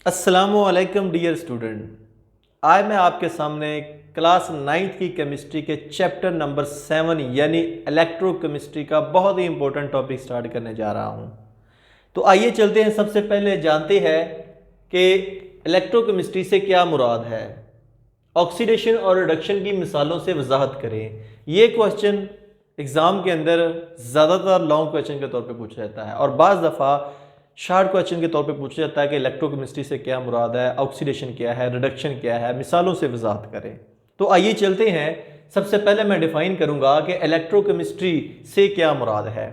अस्सलामुअलैकुम dear student. आज मैं आपके सामने क्लास 9th की केमिस्ट्री के चैप्टर नंबर 7 यानी इलेक्ट्रोकेमिस्ट्री का बहुत ही इंपॉर्टेंट टॉपिक स्टार्ट करने जा रहा हूं। तो आइए चलते हैं, सबसे पहले जानते हैं कि इलेक्ट्रोकेमिस्ट्री से क्या मुराद है। ऑक्सीडेशन और रिडक्शन की मिसालों से वजाहत करें। ये क्वेश्चन एग्ज़ाम के अंदर ज़्यादातर लॉन्ग क्वेश्चन के तौर पे पूछा जाता है और बाज़ दफ़ा शार्ट क्वेश्चन के तौर पे पूछा जाता है कि इलेक्ट्रोकेमिस्ट्री से क्या मुराद है, ऑक्सीडेशन क्या है, रिडक्शन क्या है, मिसालों से वजाहत करें। तो आइए चलते हैं। सबसे पहले मैं डिफ़ाइन करूँगा कि इलेक्ट्रोकेमिस्ट्री से क्या मुराद है।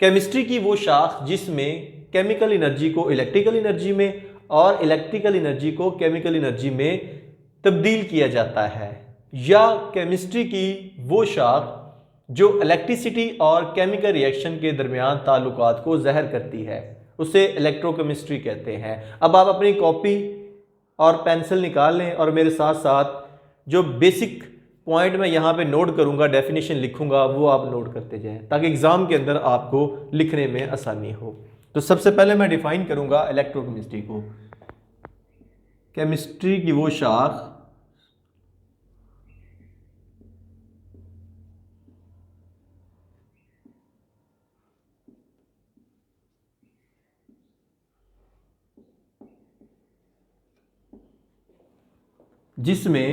केमिस्ट्री की वो शाख जिसमें केमिकल एनर्जी को इलेक्ट्रिकल एनर्जी में और इलेक्ट्रिकल एनर्जी को केमिकल एनर्जी में तब्दील किया जाता है, या केमिस्ट्री की वो शाख जो इलेक्ट्रिसिटी और केमिकल रिएक्शन के दरमियान ताल्लुकात को ज़हर करती है, उसे इलेक्ट्रोकेमिस्ट्री कहते हैं। अब आप अपनी कॉपी और पेंसिल निकाल लें और मेरे साथ साथ जो बेसिक पॉइंट मैं यहाँ पे नोट करूँगा, डेफिनेशन लिखूँगा, वो आप नोट करते जाएं ताकि एग्ज़ाम के अंदर आपको लिखने में आसानी हो। तो सबसे पहले मैं डिफ़ाइन करूँगा इलेक्ट्रोकेमिस्ट्री को। केमिस्ट्री की वो शाख जिसमें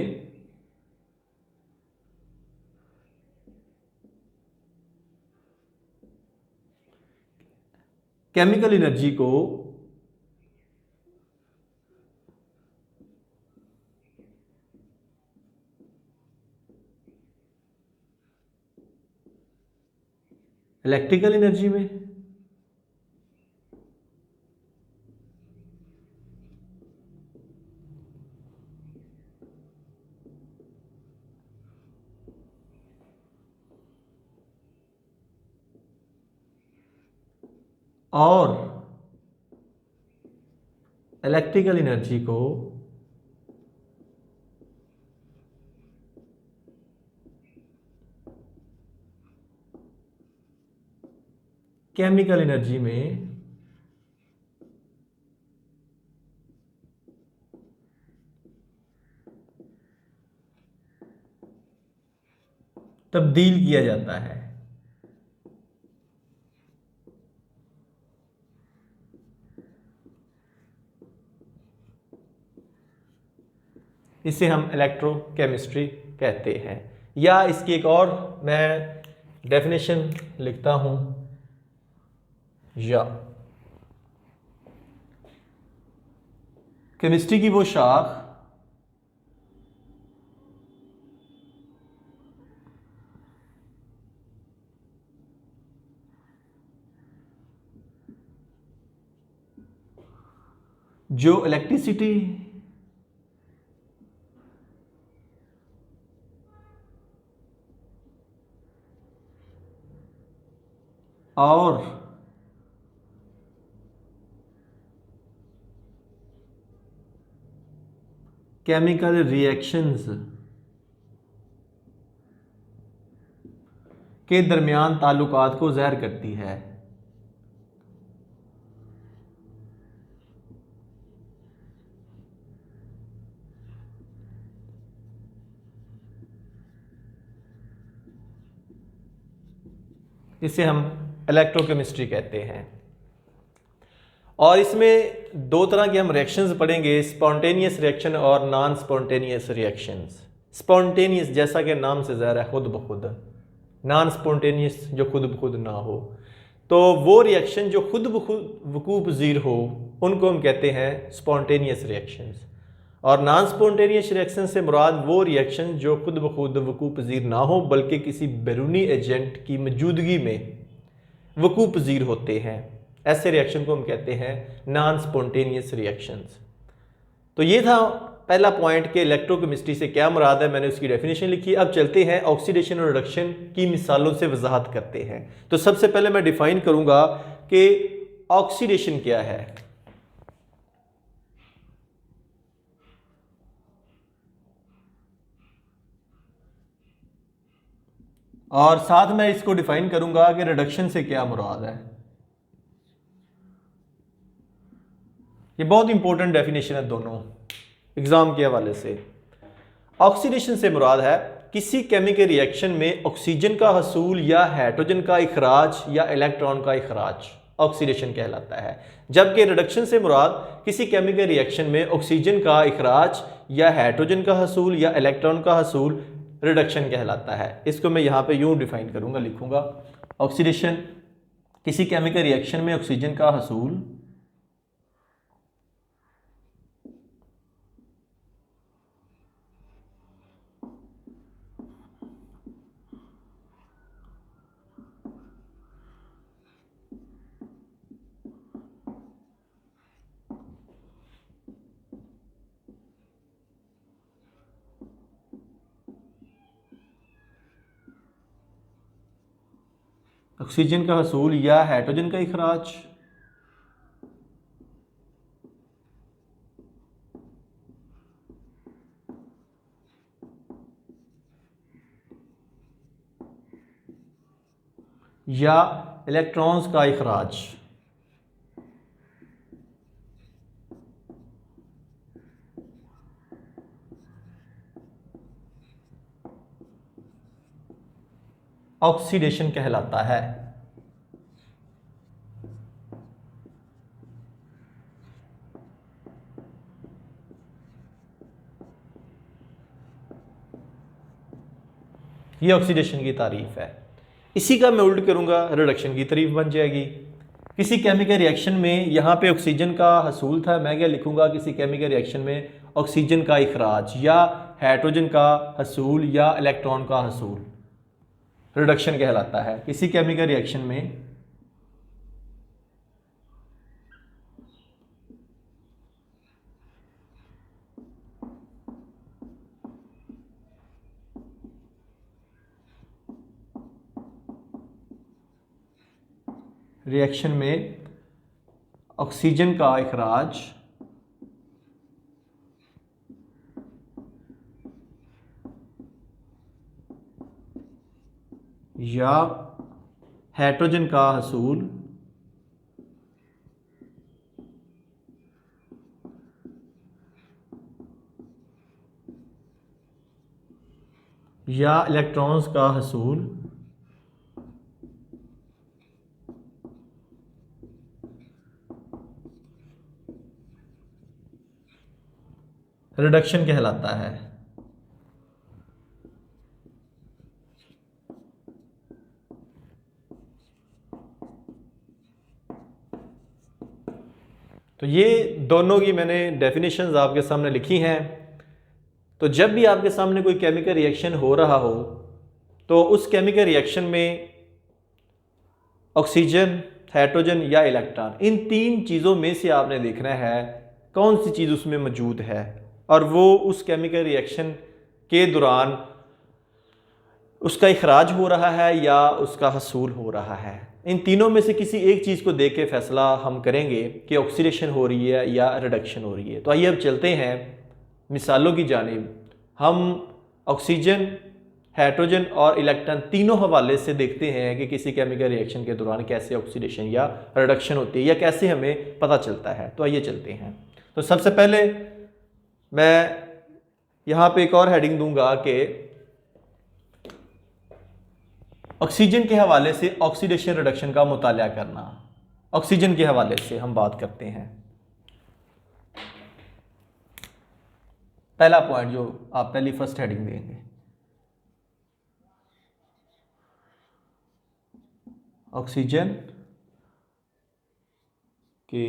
केमिकल एनर्जी को इलेक्ट्रिकल एनर्जी में और इलेक्ट्रिकल एनर्जी को केमिकल एनर्जी में तब्दील किया जाता है। इसे हम इलेक्ट्रोकेमिस्ट्री कहते हैं। या इसकी एक और मैं डेफिनेशन लिखता हूं, या केमिस्ट्री की वो शाख जो इलेक्ट्रिसिटी और केमिकल रिएक्शंस के दरमियान ताल्लुकात को ज़ाहिर करती है। इसे हम इलेक्ट्रोकेमिस्ट्री कहते हैं। और इसमें दो तरह के हम रिएक्शंस पढ़ेंगे, स्पॉन्टेनियस रिएक्शन और नॉन स्पॉन्टेनियस रिएक्शंस। स्पॉन्टेनियस जैसा कि नाम से ज़ाहिर है खुद ब खुद, नॉन स्पॉन्टेनियस जो खुद ब खुद ना हो। तो वो रिएक्शन जो खुद ब खुद वकूअ पज़ीर हो उनको हम कहते हैं स्पॉन्टेनियस रिएक्शंस। और नॉन स्पॉन्टेनियस रिएक्शन से मुराद वो रिएक्शन जो खुद ब खुद वकूअ पज़ीर ना हो बल्कि किसी बैरूनी एजेंट की मौजूदगी में वकूअ पज़ीर होते हैं। ऐसे रिएक्शन को हम कहते हैं नॉन स्पॉन्टेनियस रिएक्शंस। तो ये था पहला पॉइंट कि इलेक्ट्रोकेमिस्ट्री से क्या मुराद है, मैंने उसकी डेफिनेशन लिखी। अब चलते हैं ऑक्सीडेशन और रिडक्शन की मिसालों से वजाहत करते हैं। तो सबसे पहले मैं डिफाइन करूंगा कि ऑक्सीडेशन क्या है। और साथ में इसको डिफाइन करूंगा कि रिडक्शन से क्या मुराद है। ये बहुत इंपॉर्टेंट डेफिनेशन है दोनों एग्जाम के हवाले से। ऑक्सीडेशन से मुराद है किसी केमिकल रिएक्शन में ऑक्सीजन का हसूल या हाइड्रोजन का इखराज या इलेक्ट्रॉन का इखराज ऑक्सीडेशन कहलाता है, जबकि रिडक्शन से मुराद किसी केमिकल रिएक्शन में ऑक्सीजन का इखराज या हाइड्रोजन का हसूल या इलेक्ट्रॉन का हसूल रिडक्शन कहलाता है। इसको मैं यहाँ पे यूँ डिफाइन करूँगा, लिखूँगा ऑक्सीडेशन किसी केमिकल रिएक्शन में ऑक्सीजन का हसूल ऑक्सीजन का हसूल या हाइड्रोजन का इखराज या इलेक्ट्रॉन्स का इखराज। ऑक्सीडेशन कहलाता है। ये ऑक्सीडेशन की तारीफ है। इसी का मैं उल्ट करूंगा, रिडक्शन की तारीफ बन जाएगी। किसी केमिकल रिएक्शन में यहाँ पे ऑक्सीजन का हसूल था, मैं क्या लिखूंगा, किसी केमिकल रिएक्शन में ऑक्सीजन का इखराज या हाइड्रोजन का हसूल या इलेक्ट्रॉन का हसूल रिडक्शन कहलाता है। किसी केमिकल रिएक्शन में ऑक्सीजन का इखराज या हाइड्रोजन का हसूल या इलेक्ट्रॉन्स का हसूल रिडक्शन कहलाता है। तो ये दोनों की मैंने डेफिनेशंस आपके सामने लिखी हैं। तो जब भी आपके सामने कोई केमिकल रिएक्शन हो रहा हो तो उस केमिकल रिएक्शन में ऑक्सीजन, हाइड्रोजन या इलेक्ट्रॉन, इन तीन चीज़ों में से आपने देखना है कौन सी चीज़ उसमें मौजूद है और वो उस केमिकल रिएक्शन के दौरान उसका इखराज हो रहा है या उसका हसूल हो रहा है। इन तीनों में से किसी एक चीज़ को देख के फैसला हम करेंगे कि ऑक्सीडेशन हो रही है या रिडक्शन हो रही है। तो आइए अब चलते हैं मिसालों की जानिब। हम ऑक्सीजन, हाइड्रोजन और इलेक्ट्रॉन तीनों हवाले से देखते हैं कि किसी केमिकल रिएक्शन के दौरान कैसे ऑक्सीडेशन या रिडक्शन होती है या कैसे हमें पता चलता है। तो आइए चलते हैं। तो सबसे पहले मैं यहाँ पे एक और हेडिंग दूंगा कि ऑक्सीजन के हवाले से ऑक्सीडेशन रिडक्शन का मुताला करना। ऑक्सीजन के हवाले से हम बात करते हैं। पहला पॉइंट जो आप पहली फर्स्ट हेडिंग देंगे, ऑक्सीजन के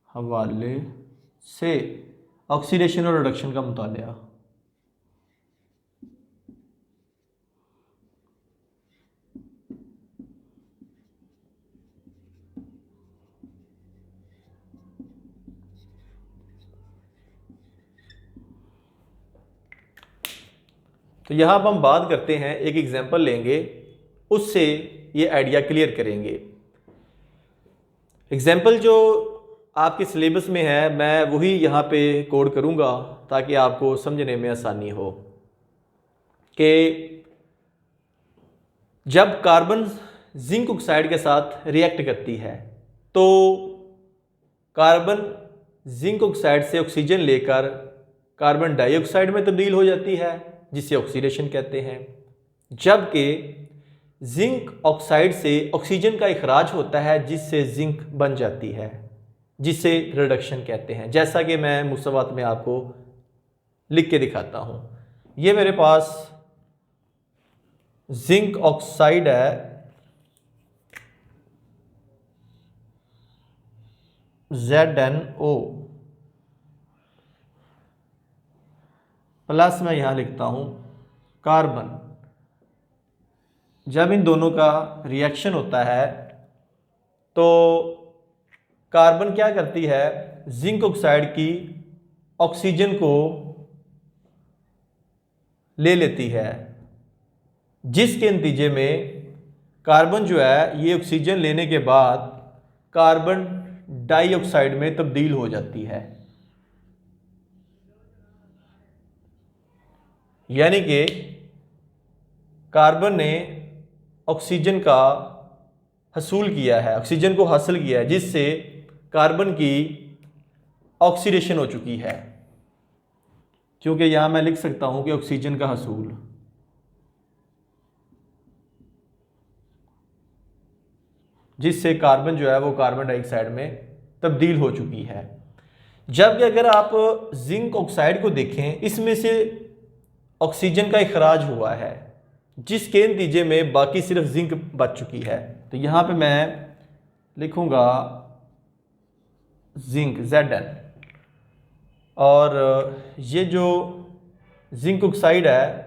हवाले से ऑक्सीडेशन और रिडक्शन का मुताला। तो यहाँ पर हम बात करते हैं, एक एग्जांपल लेंगे, उससे ये आइडिया क्लियर करेंगे। एग्जांपल जो आपके सिलेबस में है मैं वही यहाँ पे कोड करूँगा ताकि आपको समझने में आसानी हो कि जब कार्बन जिंक ऑक्साइड के साथ रिएक्ट करती है तो कार्बन जिंक ऑक्साइड से ऑक्सीजन लेकर कार्बन डाइऑक्साइड में तब्दील हो जाती है, जिसे ऑक्सीडेशन कहते हैं। जबकि जिंक ऑक्साइड से ऑक्सीजन का इखराज होता है, जिससे जिंक बन जाती है, जिसे रिडक्शन कहते हैं। जैसा कि मैं मुसव्वत में आपको लिख के दिखाता हूँ। ये मेरे पास जिंक ऑक्साइड है, ZnO प्लस मैं यहाँ लिखता हूँ कार्बन। जब इन दोनों का रिएक्शन होता है तो कार्बन क्या करती है, जिंक ऑक्साइड की ऑक्सीजन को ले लेती है, जिसके नतीजे में कार्बन जो है ये ऑक्सीजन लेने के बाद कार्बन डाइऑक्साइड में तब्दील हो जाती है। यानी कि कार्बन ने ऑक्सीजन का हसूल किया है, ऑक्सीजन को हासिल किया है, जिससे कार्बन की ऑक्सीडेशन हो चुकी है। क्योंकि यहां मैं लिख सकता हूं कि ऑक्सीजन का हसूल, जिससे कार्बन जो है वो कार्बन डाइऑक्साइड में तब्दील हो चुकी है। जबकि अगर आप जिंक ऑक्साइड को देखें, इसमें से ऑक्सीजन का इखराज हुआ है, जिसके नतीजे में बाकी सिर्फ जिंक बच चुकी है। तो यहाँ पे मैं लिखूँगा जिंक Zn, और ये जो जिंक ऑक्साइड है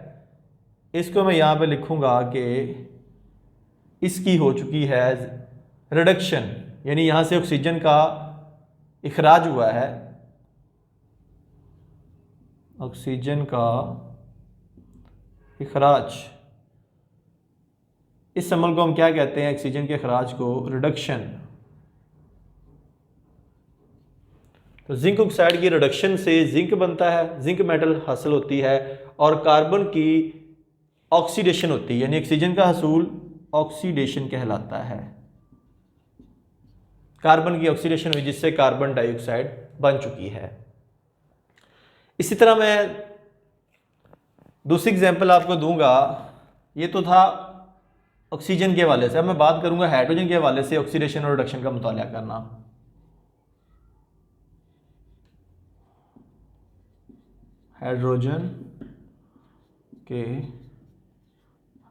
इसको मैं यहाँ पे लिखूँगा कि इसकी हो चुकी है रिडक्शन, यानी यहाँ से ऑक्सीजन का इखराज हुआ है। ऑक्सीजन का इखराज, इस अमल को हम क्या कहते हैं, ऑक्सीजन के इखराज को रिडक्शन। तो जिंक ऑक्साइड की रिडक्शन से जिंक बनता है, जिंक मेटल हासिल होती है, और कार्बन की ऑक्सीडेशन होती है, यानी ऑक्सीजन का हसूल ऑक्सीडेशन कहलाता है। कार्बन की ऑक्सीडेशन हुई, जिससे कार्बन डाइऑक्साइड बन चुकी है। इसी तरह मैं दूसरी एग्जांपल आपको दूंगा। ये तो था ऑक्सीजन के हवाले से। अब मैं बात करूंगा हाइड्रोजन के हवाले से ऑक्सीडेशन और रिडक्शन का मुताला करना। हाइड्रोजन के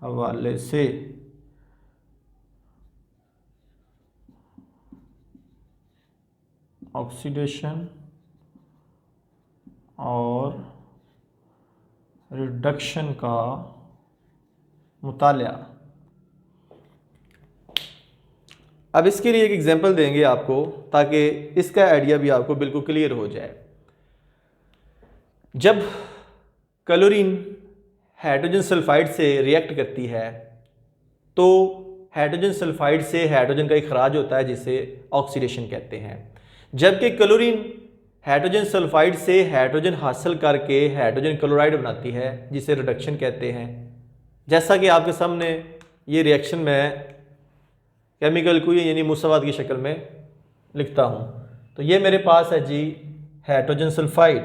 हवाले से ऑक्सीडेशन और रिडक्शन का मुताला। अब इसके लिए एक एग्जांपल देंगे आपको, ताकि इसका आइडिया भी आपको बिल्कुल क्लियर हो जाए। जब क्लोरीन हाइड्रोजन सल्फाइड से रिएक्ट करती है तो हाइड्रोजन सल्फाइड से हाइड्रोजन का इखराज होता है, जिसे ऑक्सीडेशन कहते हैं। जबकि क्लोरीन हाइड्रोजन सल्फाइड से हाइड्रोजन हासिल करके हाइड्रोजन क्लोराइड बनाती है, जिसे रिडक्शन कहते हैं। जैसा कि आपके सामने ये रिएक्शन मैं केमिकल को यानी मुसव्वत की शक्ल में लिखता हूँ। तो ये मेरे पास है जी हाइड्रोजन सल्फाइड,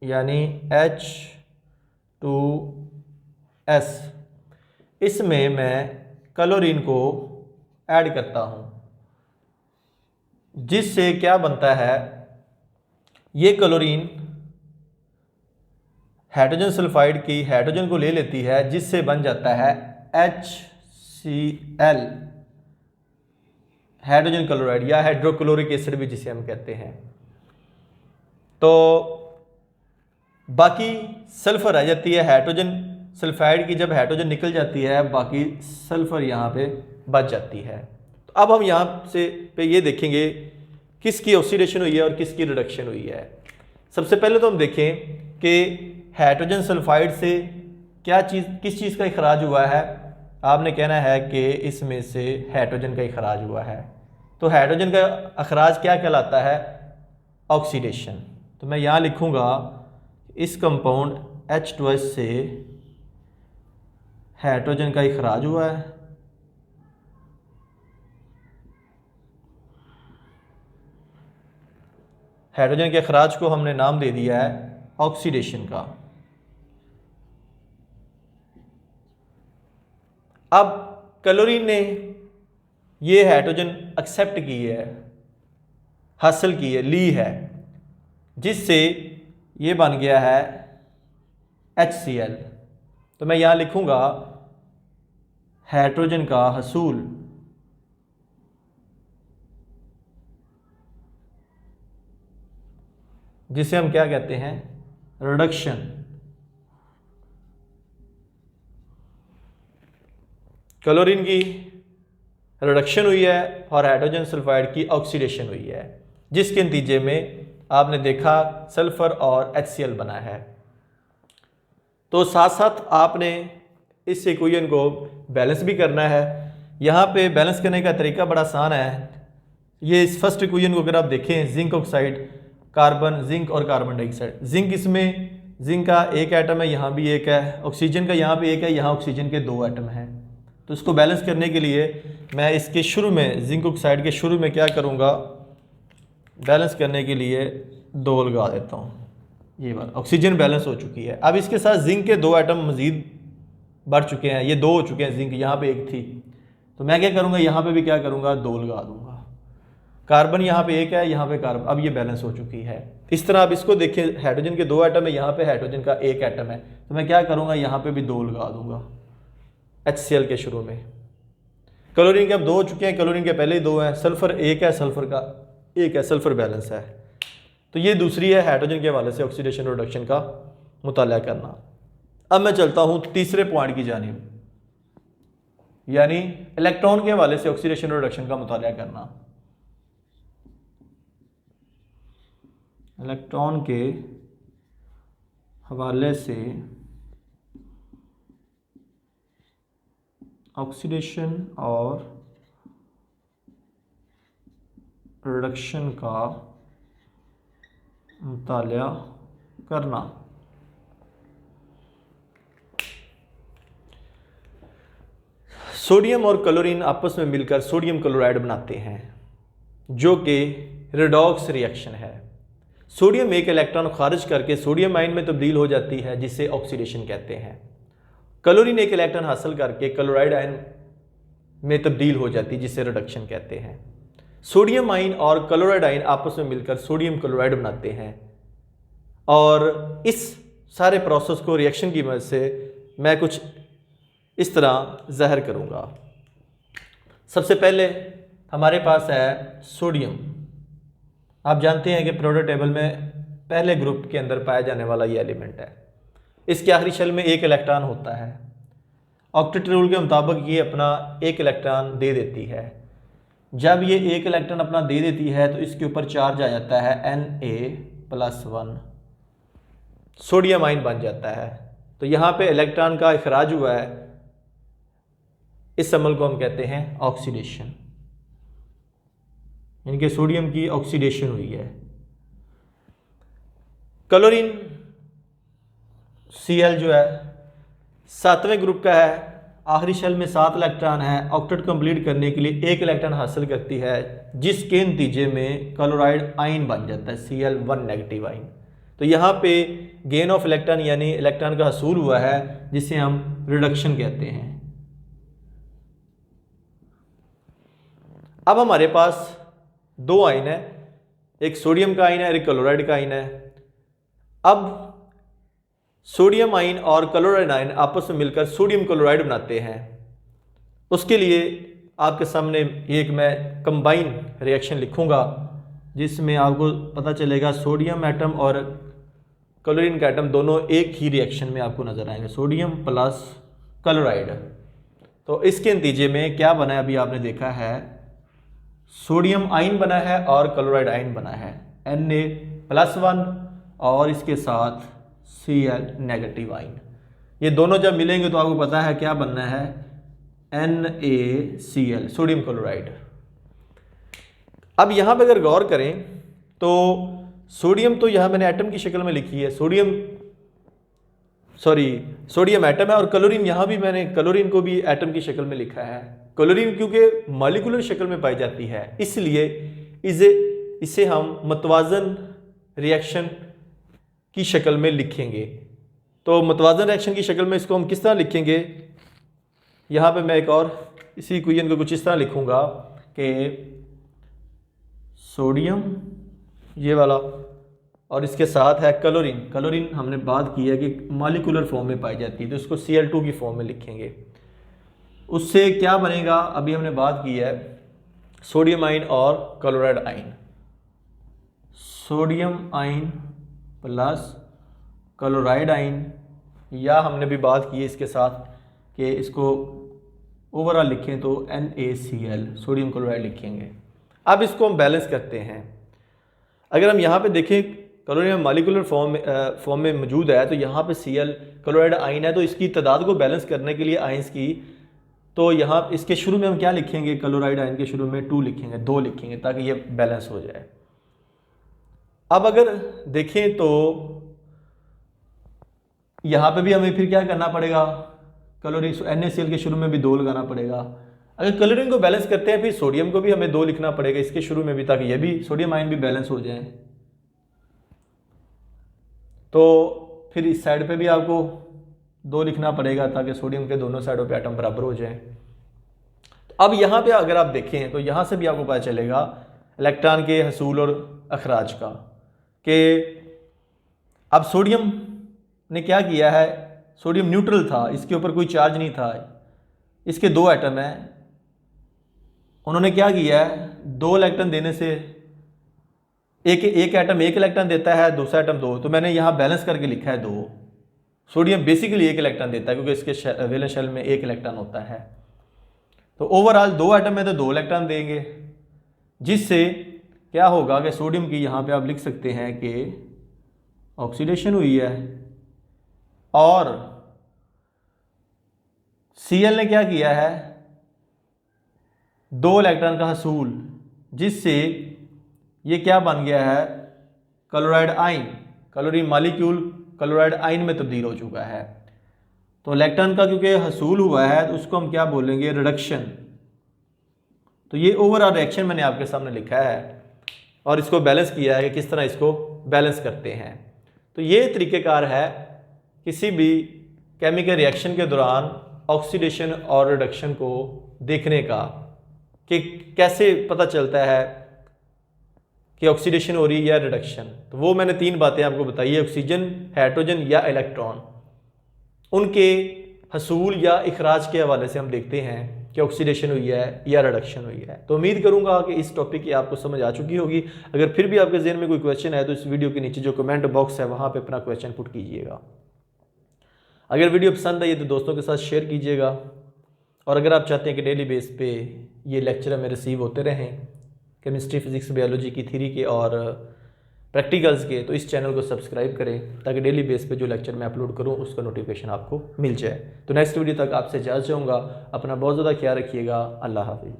यानी H2S। इसमें मैं क्लोरीन को ऐड करता हूँ, जिससे क्या बनता है, ये क्लोरीन हाइड्रोजन सल्फाइड की हाइड्रोजन को ले लेती है, जिससे बन जाता है HCl, हाइड्रोजन क्लोराइड या हाइड्रोक्लोरिक एसिड भी जिसे हम कहते हैं। तो बाकी सल्फर रह जाती है हाइड्रोजन सल्फाइड की। जब हाइड्रोजन निकल जाती है, बाकी सल्फर यहाँ पे बच जाती है। तो अब हम यहाँ से पे ये देखेंगे किसकी ऑक्सीडेशन हुई है और किसकी रिडक्शन हुई है। सबसे पहले तो हम देखें कि हाइड्रोजन सल्फाइड से किस चीज़ का इखराज हुआ है। आपने कहना है कि इसमें से हाइड्रोजन का इखराज हुआ है। तो हाइड्रोजन का अखराज क्या कहलाता है, ऑक्सीडेशन। तो मैं यहाँ लिखूँगा इस कंपाउंड H2S से हाइड्रोजन का इखराज हुआ है, हाइड्रोजन के अखराज को हमने नाम दे दिया है ऑक्सीडेशन का। अब क्लोरीन ने ये हाइड्रोजन एक्सेप्ट की है, हासिल की है, ली है, जिससे ये बन गया है HCl। तो मैं यहाँ लिखूंगा हाइड्रोजन का हसूल जिसे हम क्या कहते हैं, रिडक्शन। क्लोरीन की रिडक्शन हुई है और हाइड्रोजन सल्फाइड की ऑक्सीडेशन हुई है, जिसके नतीजे में आपने देखा सल्फर और HCl बना है। तो साथ साथ आपने इस इक्वेशन को बैलेंस भी करना है। यहाँ पे बैलेंस करने का तरीका बड़ा आसान है। ये इस फर्स्ट इक्वेशन को अगर आप देखें, जिंक ऑक्साइड, कार्बन, जिंक और कार्बन डाइऑक्साइड। जिंक, इसमें जिंक का एक एटम है, यहाँ भी एक है। ऑक्सीजन का यहाँ भी एक है, यहाँ ऑक्सीजन के 2 एटम हैं। तो इसको बैलेंस करने के लिए मैं इसके शुरू में, जिंक ऑक्साइड के शुरू में क्या करूँगा, बैलेंस करने के लिए 2 लगा देता हूँ। ये बात ऑक्सीजन बैलेंस हो चुकी है। अब इसके साथ जिंक के 2 एटम मज़ीद बढ़ चुके हैं, ये 2 हो चुके हैं। जिंक यहाँ पे 1 थी, तो मैं क्या करूँगा, यहाँ पे भी क्या करूँगा, 2 लगा दूँगा। कार्बन यहाँ पे 1 है, यहाँ पे कार्बन, अब ये बैलेंस हो चुकी है। इस तरह आप इसको देखें, हाइड्रोजन के 2 एटम है, यहाँ पे हाइड्रोजन का 1 एटम है, तो मैं क्या करूँगा, यहाँ पे भी 2 लगा दूँगा HCl के शुरू में। क्लोरीन के अब 2 हो चुके हैं, क्लोरीन के पहले ही 2 हैं। सल्फर 1 है, सल्फर का 1 है, सल्फर बैलेंस है। तो ये दूसरी है हाइड्रोजन के हवाले से ऑक्सीडेशन रिडक्शन का मुताला करना। अब मैं चलता हूँ तीसरे पॉइंट की जानिब, यानी इलेक्ट्रॉन के हवाले से ऑक्सीडेशन रिडक्शन का मुताला करना। इलेक्ट्रॉन के हवाले से ऑक्सीडेशन और रिडक्शन का मुताला करना। सोडियम और क्लोरीन आपस में मिलकर सोडियम क्लोराइड बनाते हैं, जो कि रेडॉक्स रिएक्शन है। सोडियम एक इलेक्ट्रॉन खारिज करके सोडियम आयन में तब्दील हो जाती है, जिसे ऑक्सीडेशन कहते हैं। क्लोरीन एक इलेक्ट्रॉन हासिल करके क्लोराइड आयन में तब्दील हो जाती है, जिसे रिडक्शन कहते हैं। सोडियम आयन और क्लोराइड आयन आपस में मिलकर सोडियम क्लोराइड बनाते हैं, और इस सारे प्रोसेस को, रिएक्शन की मदद से मैं कुछ इस तरह ज़ाहिर करूँगा। सबसे पहले हमारे पास है सोडियम। आप जानते हैं कि पीरियोडिक टेबल में पहले ग्रुप के अंदर पाया जाने वाला ये एलिमेंट है। इसके आखिरी शेल में 1 इलेक्ट्रॉन होता है। ऑक्टेट रूल के मुताबिक ये अपना 1 इलेक्ट्रॉन दे देती है। जब ये 1 इलेक्ट्रॉन अपना दे देती है तो इसके ऊपर चार्ज आ जाता है Na+1, सोडियम आयन बन जाता है। तो यहाँ पे इलेक्ट्रॉन का इखराज हुआ है। इस अमल को हम कहते हैं ऑक्सीडेशन, इनके सोडियम की ऑक्सीडेशन हुई है। क्लोरीन Cl जो है 7वें ग्रुप का है, आखिरी शेल में 7 इलेक्ट्रॉन है। ऑक्टेट कंप्लीट करने के लिए 1 इलेक्ट्रॉन हासिल करती है, जिसके नतीजे में क्लोराइड आयन बन जाता है, Cl1 नेगेटिव आयन। तो यहाँ पे गेन ऑफ इलेक्ट्रॉन यानी इलेक्ट्रॉन का हसूल हुआ है, जिसे हम रिडक्शन कहते हैं। अब हमारे पास 2 आयन है, एक सोडियम का आयन है और एक क्लोराइड का आयन है। अब सोडियम आयन और क्लोराइड आयन आपस में मिलकर सोडियम क्लोराइड बनाते हैं। उसके लिए आपके सामने एक मैं कंबाइन रिएक्शन लिखूंगा, जिसमें आपको पता चलेगा सोडियम एटम और क्लोरीन का एटम दोनों एक ही रिएक्शन में आपको नजर आएंगे, सोडियम प्लस क्लोराइड। तो इसके नतीजे में क्या बना है, अभी आपने देखा है, सोडियम आयन बना है और क्लोराइड आयन बना है, Na+1 और इसके साथ Cl नेगेटिव आयन। ये दोनों जब मिलेंगे तो आपको पता है क्या बनना है, NaCl, सोडियम क्लोराइड। अब यहाँ पे अगर गौर करें तो सोडियम तो यहाँ मैंने एटम की शक्ल में लिखी है, सोडियम एटम है, और क्लोरीन यहाँ भी मैंने क्लोरीन को भी एटम की शक्ल में लिखा है। क्लोरीन क्योंकि मॉलिक्यूलर शक्ल में पाई जाती है, इसलिए इसे हम मतवाजन रिएक्शन की शक्ल में लिखेंगे। तो मुतवाज़न रिएक्शन की शक्ल में इसको हम किस तरह लिखेंगे, यहाँ पे मैं एक और इसी इक्वेशन को कुछ इस तरह लिखूँगा कि सोडियम ये वाला और इसके साथ है क्लोरीन। क्लोरीन हमने बात की है कि मॉलिक्यूलर फॉर्म में पाई जाती है, तो इसको Cl2 की फॉर्म में लिखेंगे। उससे क्या बनेगा, अभी हमने बात की है सोडियम आयन और chloride ion. Sodium ion plus chloride ion, या हमने भी बात की है इसके साथ कि इसको ओवरऑल लिखें तो NaCl सोडियम क्लोराइड लिखेंगे। अब इसको हम बैलेंस करते हैं। अगर हम यहाँ पे देखें क्लोरीन मॉलिक्यूलर फॉर्म में मौजूद है, तो यहाँ पे Cl क्लोराइड आयन है, तो इसकी तादाद को बैलेंस करने के लिए आयंस की, तो यहाँ इसके शुरू में हम क्या लिखेंगे, क्लोराइड आयन के शुरू में 2 लिखेंगे, 2 लिखेंगे ताकि ये बैलेंस हो जाए। अब अगर देखें तो यहाँ पे भी हमें फिर क्या करना पड़ेगा, क्लोरीन NaCl के शुरू में भी 2 लगाना पड़ेगा। अगर क्लोरीन को बैलेंस करते हैं फिर सोडियम को भी हमें 2 लिखना पड़ेगा इसके शुरू में भी, ताकि ये भी सोडियम आयन भी बैलेंस हो जाए। तो फिर इस साइड पे भी आपको 2 लिखना पड़ेगा ताकि सोडियम के दोनों साइडों पे एटम बराबर हो जाए। तो अब यहाँ पे अगर आप देखें तो यहाँ से भी आपको पता चलेगा इलेक्ट्रॉन के हसूल और अखराज का, कि अब सोडियम ने क्या किया है, सोडियम न्यूट्रल था, इसके ऊपर कोई चार्ज नहीं था, इसके 2 एटम हैं, उन्होंने क्या किया है 2 इलेक्ट्रॉन देने से एक एटम 1 इलेक्ट्रॉन देता है, दूसरा एटम 2, तो मैंने यहाँ बैलेंस करके लिखा है 2। सोडियम बेसिकली 1 इलेक्ट्रॉन देता है क्योंकि इसके वैलेंस शेल में 1 इलेक्ट्रॉन होता है, तो ओवरऑल 2 एटम में तो 2 इलेक्ट्रॉन देंगे, जिससे क्या होगा कि सोडियम की यहाँ पे आप लिख सकते हैं कि ऑक्सीडेशन हुई है, और Cl ने क्या किया है 2 इलेक्ट्रॉन का हसूल, जिससे ये क्या बन गया है chloride ion, chlorine molecule chloride ion में तब्दील हो चुका है। तो इलेक्ट्रॉन का क्योंकि हसूल हुआ है तो उसको हम क्या बोलेंगे, रिडक्शन। तो ये ओवरऑल रिएक्शन मैंने आपके सामने लिखा है और इसको बैलेंस किया है कि किस तरह इसको बैलेंस करते हैं। तो ये तरीक़ेकार है किसी भी केमिकल रिएक्शन के दौरान ऑक्सीडेशन और रिडक्शन को देखने का, कि कैसे पता चलता है कि ऑक्सीडेशन हो रही है या रिडक्शन। तो वो मैंने 3 बातें आपको बताई है, ऑक्सीजन, हाइड्रोजन या इलेक्ट्रॉन, उनके हसूल या इखराज के हवाले से हम देखते हैं कि ऑक्सीडेशन हुई है या रिडक्शन हुई है। तो उम्मीद करूंगा कि इस टॉपिक की आपको समझ आ चुकी होगी। अगर फिर भी आपके जहन में कोई क्वेश्चन है तो इस वीडियो के नीचे जो कमेंट बॉक्स है वहाँ पे अपना क्वेश्चन पुट कीजिएगा। अगर वीडियो पसंद आई तो दोस्तों के साथ शेयर कीजिएगा, और अगर आप चाहते हैं कि डेली बेस पे ये लेक्चर हमें रिसीव होते रहें केमिस्ट्री, फिजिक्स, बायोलॉजी की थ्योरी के और प्रैक्टिकल्स के, तो इस चैनल को सब्सक्राइब करें ताकि डेली बेस पे जो लेक्चर मैं अपलोड करूं उसका नोटिफिकेशन आपको मिल जाए। तो नेक्स्ट वीडियो तक आपसे इजाज़त चाहूँगा। अपना बहुत ज़्यादा ख्याल रखिएगा। अल्लाह हाफिज़।